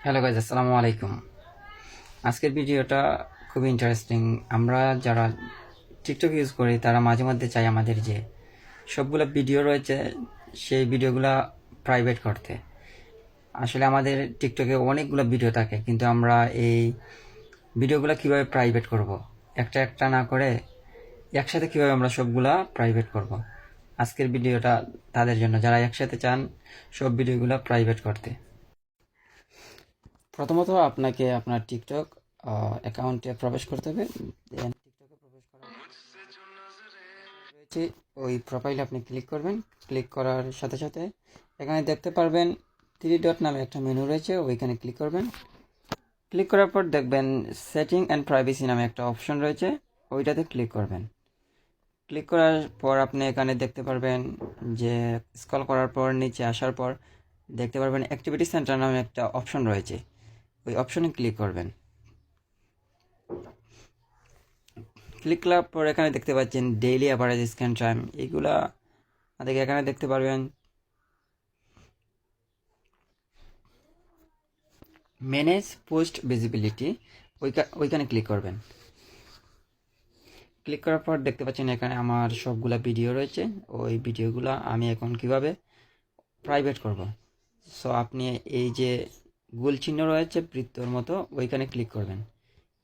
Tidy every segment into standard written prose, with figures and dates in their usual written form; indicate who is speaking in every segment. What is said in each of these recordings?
Speaker 1: Hello guys, আসসালামু আলাইকুম। আজকের ভিডিওটা খুবই ইন্টারেস্টিং। আমরা যারা টিকটক ইউজ করি তারা মাঝে মধ্যে চাই আমাদের যে সবগুলো ভিডিও রয়েছে সেই ভিডিওগুলো প্রাইভেট করতে। আসলে আমাদের টিকটকে অনেকগুলো ভিডিও থাকে, কিন্তু আমরা এই ভিডিওগুলো কিভাবে প্রাইভেট করব, একটা একটা না করে একসাথে কিভাবে আমরা সবগুলা প্রাইভেট করব। আজকের ভিডিওটা তাদের জন্য যারা একসাথে চান সব ভিডিওগুলো প্রাইভেট করতে। প্রথমত আপনাকে আপনার টিকটক অ্যাকাউন্টে প্রবেশ করতে হবে। দেন টিকটকে প্রবেশ করার রয়েছে ওই প্রোফাইলে আপনি ক্লিক করবেন। ক্লিক করার সাথে সাথে এখানে দেখতে পারবেন 3 ডট নামে একটা মেনু রয়েছে, ওইখানে ক্লিক করবেন। ক্লিক করার পর দেখবেন সেটিং অ্যান্ড প্রাইভেসি নামে একটা অপশন রয়েছে, ওইটাতে ক্লিক করবেন। ক্লিক করার পর আপনি এখানে দেখতে পারবেন যে স্ক্রল করার পর নিচে আসার পর দেখতে পারবেন অ্যাক্টিভিটি সেন্টার নামে একটা অপশন রয়েছে, ওই অপশনে ক্লিক করবেন। ক্লিক করার পর এখানে দেখতে পাচ্ছেন ডেইলি অ্যাভারেজ স্ক্রিন টাইম, এইগুলা দেখে এখানে দেখতে পারবেন ম্যানেজ পোস্ট ভিজিবিলিটি, ওইখানে ক্লিক করবেন। ক্লিক করার পর দেখতে পাচ্ছেন এখানে আমার সবগুলা ভিডিও রয়েছে, ওই ভিডিওগুলো আমি এখন কিভাবে প্রাইভেট করব। সো আপনি এই যে গোল চিহ্ন রয়েছে বৃত্তর মতো, ওইখানে ক্লিক করবেন।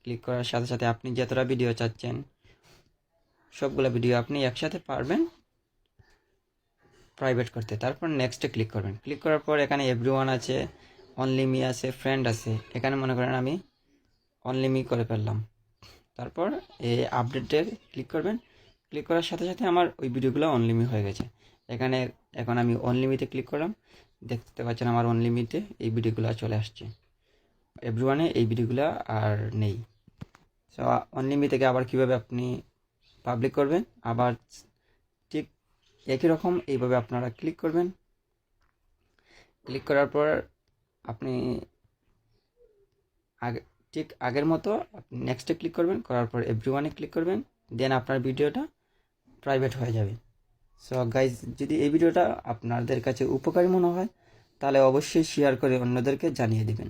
Speaker 1: ক্লিক করার সাথে সাথে আপনি যতটা ভিডিও চাচ্ছেন সবগুলো ভিডিও আপনি একসাথে পারবেন প্রাইভেট করতে। তারপর নেক্সটে ক্লিক করবেন। ক্লিক করার পর এখানে এভরিওয়ান আছে, অনলি মি আছে, ফ্রেন্ড আছে। এখানে মনে করেন আমি অনলি মি করে ফেললাম। তারপর এই আপডেটে ক্লিক করবেন। ক্লিক করার সাথে সাথে আমার ওই ভিডিওগুলো অনলি মি হয়ে গেছে। এখানে এখন আমি অনলি মিতে ক্লিক করলাম, দেখতে পাচ্ছেন আমার অনলি মিতে এই ভিডিওগুলো চলে আসছে। এভরিওয়ানে এই ভিডিওগুলো আর নেই। সো অনলি মি থেকে আবার কীভাবে আপনি পাবলিক করবেন, আবার ঠিক একই রকম এইভাবে আপনারা ক্লিক করবেন। ক্লিক করার পর আপনি আগে ঠিক আগের মতো আপনি নেক্সটে ক্লিক করবেন, করার পর এভরিওয়ানে ক্লিক করবেন, দেন আপনার ভিডিওটা প্রাইভেট হয়ে যাবে। সো গাইজ, যদি এই ভিডিওটা আপনাদের কাছে উপকারী মনে হয় তাহলে অবশ্যই শেয়ার করে অন্যদেরকে জানিয়ে দিবেন।